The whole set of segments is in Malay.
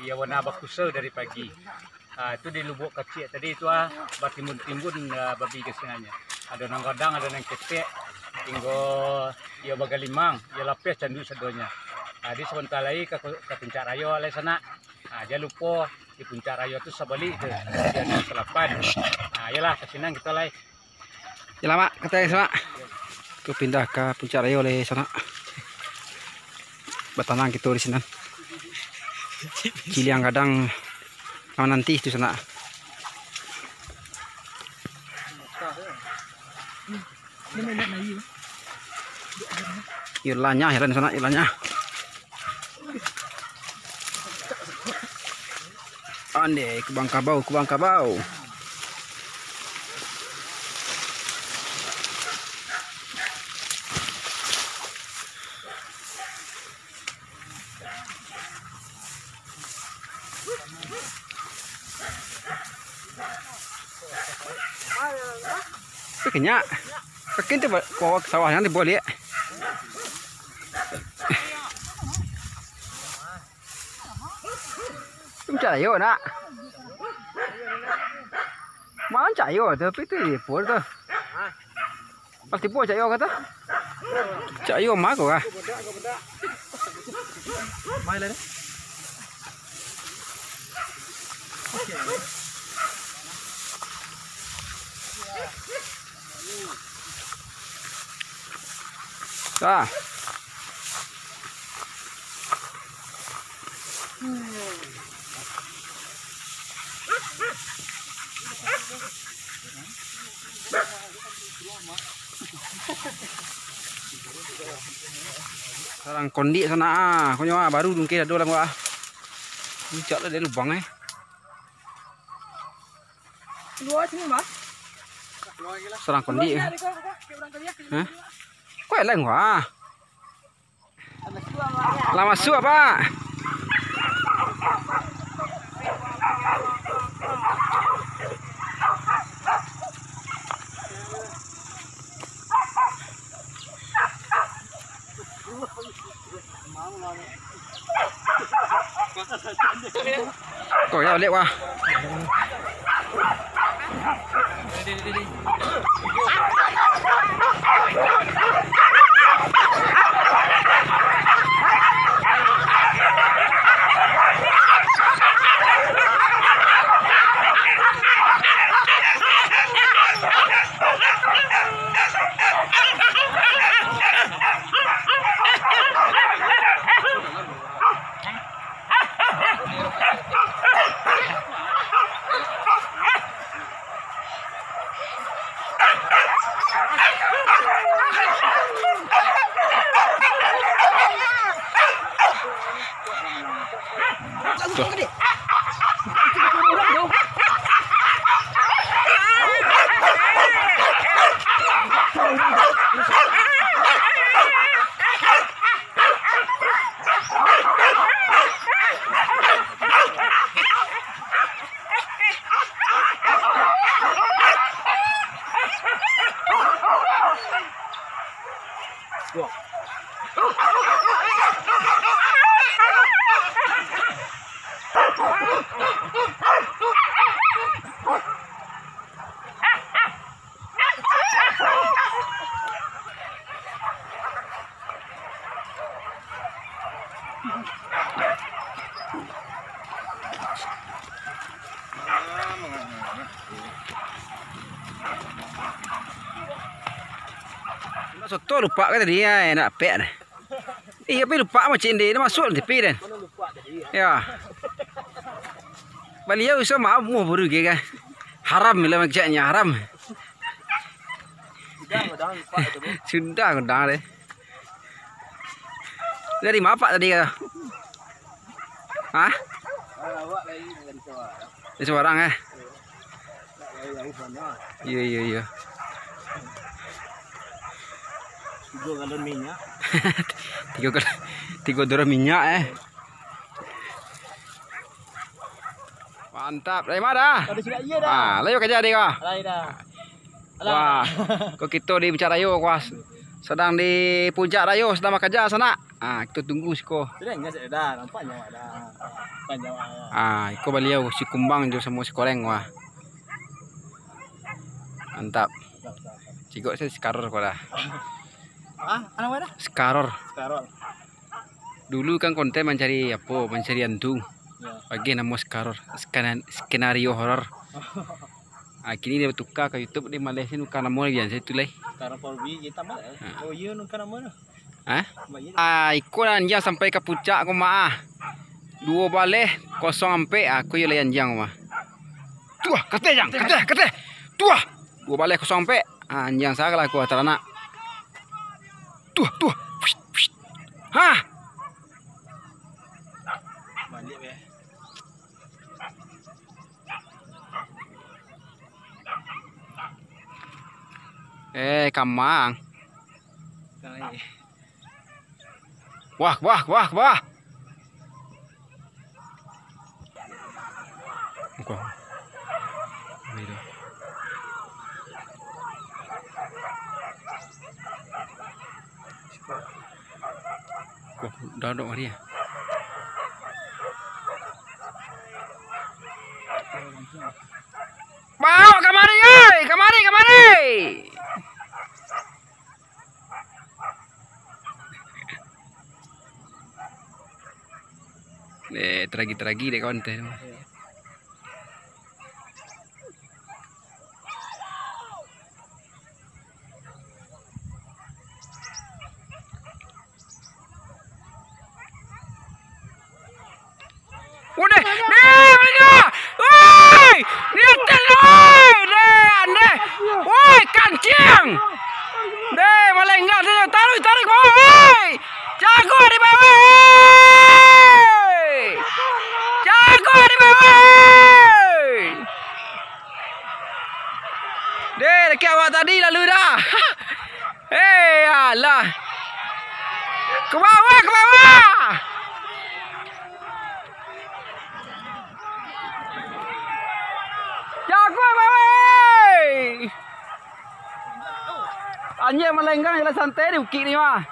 Ia warna bakusa dari pagi. Itu di lubuk kecil tadi itu batimbun-timbun babi kesenanya. Ada nang kadang, ada nang ketek. Tinggo ia baga limang, ia lapis candu sedonya. Di sebentar lagi ke puncak rayo oleh sana. Dia lupa di puncak rayo itu sebalik itu. Dia di selapan. Yalah kesinang kita lagi. Yalah mak, kata sana. Ke pindah ke puncak rayo oleh sana. Batanang kita di sana. Kiliang kadang nanti itu sana. Ilanya heran sana ilanya. Ande kubang kabau. Kayaknya kakin tu bawa ke sawah nanti boleh. Puncak rayo nak. Mana cak yo tapi tu pur tu. Pasti pur cak yo kata. Cak yo mah kau ah. Mai lah. Dah. Sekarang kondi sana konyo baru dungke ada orang gua. Puncak lah dia lubang Luar sini mas. Serang kondi. Hah? Kau yang lain gua. Lama su apa? Kau ya lihat wah. Soto lupa kan tadi ya nak pek dah. Iya tapi lupa macam ini dia masuk tepi dan. Ya. Beliau sama mau buru ke kan. Haram lah macamnya haram. Sudah dah deh. Dari mana pak tadi kata? Hah? Dari seorang Iya. 3 galon minyak. 3 galon minyak Mantap. Dari mana dah? Iya dah. Layu kerja dia kah? Dah. Wah, kau kita di Puncak Rayo kuas. Sedang di Puncak Rayo sedang kerja sana. Kita tunggu siko. Sudah enggak dah, nampaknya ada. Panjang. Iko baliau si kumbang jo semua si koreng wah. Mantap. Cikok saya skaror kok dah. Anak mana? Skaror. Sekarang. Dulu kan konten mencari apa? Mencari hantu. Ya. Bagi nama skaror. Skenario horor. Kini dia tukar ke YouTube di Malaysia nuka nama lagi saya tulis. Sekarang Polbi kita mah. Oh iya nuka nama. Iko anjang sampai ke puncak aku mah. 2 balik kosong sampai aku yo anjang mah. Tuah, kate jang, kate. Tuah. 2 balik kosong sampai anjang salah aku anak. Tuah. Hah. Balik ya. Kamang. Kali. Wah. Bukan. Ini. Kok dodok dia. Bawa kamari, kamari. Teragi deh konten. Udah, mereka. Woi, niatan ande. Woi, kancing. Deh, malah enggak tarik bawah. Woi. Jago di bawah. Jago di bawah. Deh, dekat awak tadi lalu dah. Alah. Ke bawah. Jago bawah. Anjir melenggang jalan santai di ukit ni mah.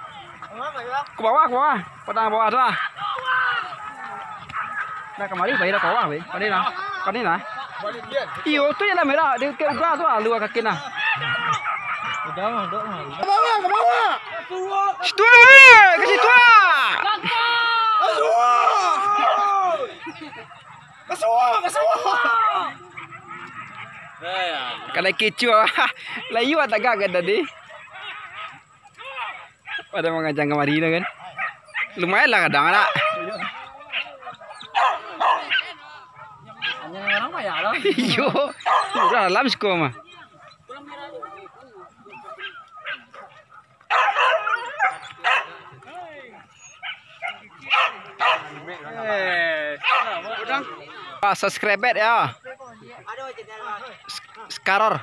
Ke bawah. Padang bawah tu lah. Dah kemari bayi dah ke bawah weh. Kau ni lah. Iyo tu yang merah di ke ubah tu lah luar kaki nah. Udah. Ke bawah. Situ weh, ke situ ah. Kalau kecu layu tak gagak tadi. Pada mengajang kemari dah kan. Lumayan lah kadang nak. Orang banyak lah. Iyo, udah dalam sekolah mah. Subscribe ya. Skaror.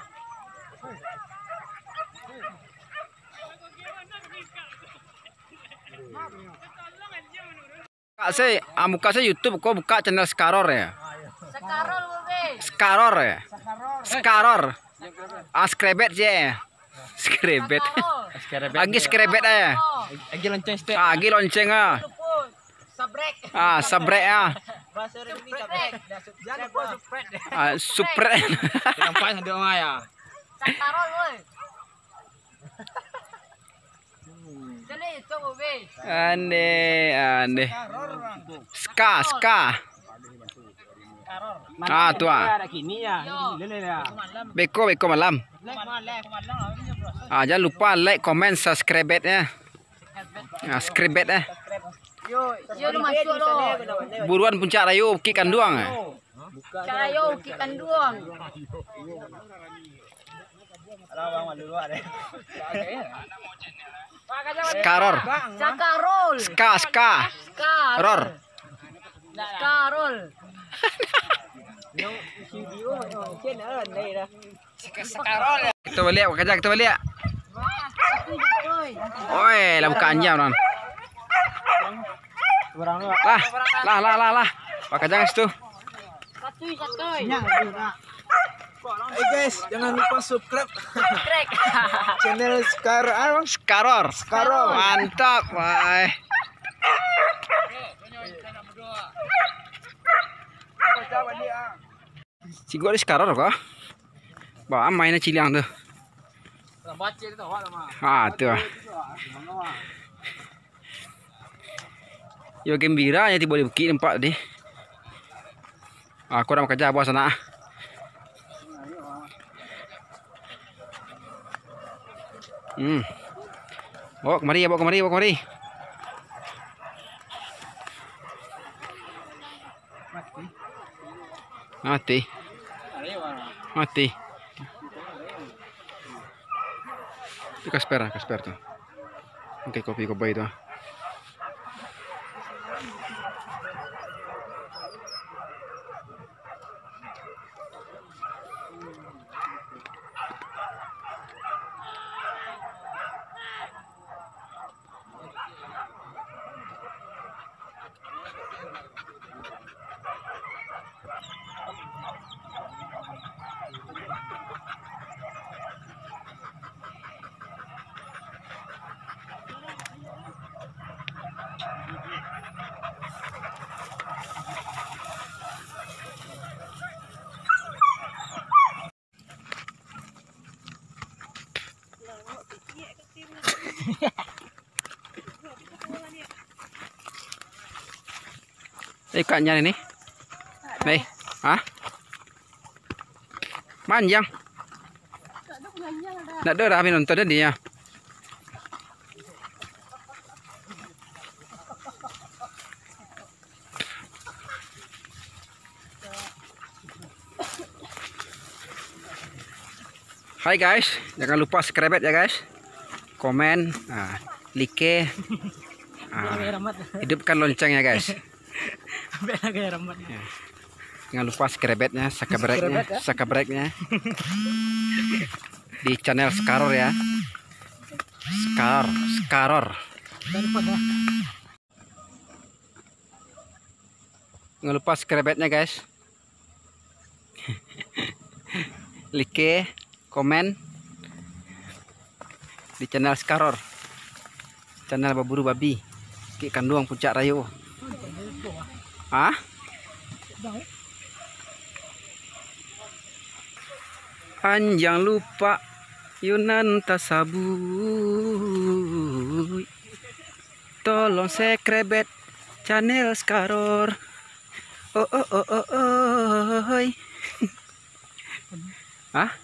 Muka saya YouTube kok buka channel Skaror ya. Skaror ya. Skaror. Skrebet je. Skrebet. Lagi skrebet aja. Lagi lonceng step. Lagi lonceng ah. Sabrek. Sabrek ah. Bahasa ini sabrek. Jangan lupa supret. Supret. Nampak ada orang ya. Sakarol woi. Jadi itu weh. Aneh. Ska. Tu ah. Kini ya. Beko malam. Jangan lupa like, comment, subscribe ya. Subscribe ya. Yo masuk lo. Buruan Puncak Rayu Bukit Kanduang. Puncak Rayu Bukit Kanduang. Skaror. Sakarol. Skaror. Sakarol. Kita balik, kita balik. Oi, lah buka anjam non. Lah. Pakai jangan situ. Satu. Hey guys, jangan lupa subscribe channel Skaror. Skaror. Mantap, wah. Si gua di sekarang kok. Bah mainnya ciliang tuh. Baca itu awak mah. Ah tuh. Yo gembira ya tiba di bukit tempat deh. Aku udah kerja bos sana. Bawa kemari ya, bawa kemari, bawa kemari. Mati. Mati. Itu kasper tuh. Oke, kopi itu. Ikannya ini. Nih, hah? Manjang. Nggak ada rapi nonton dia. Hai guys, jangan lupa subscribe ya guys. Komen, like, hidupkan loncengnya guys. Jangan lupa subscribe-nya, subscribe-nya di channel Skaror ya. Skaror. Jangan lupa subscribe-nya guys. Like, komen di channel Skaror. Channel berburu babi. Ikan doang Puncak Rayo. Hah? Jangan lupa Yunan Tasabuy. Tolong subscribe channel Skaror. Hah?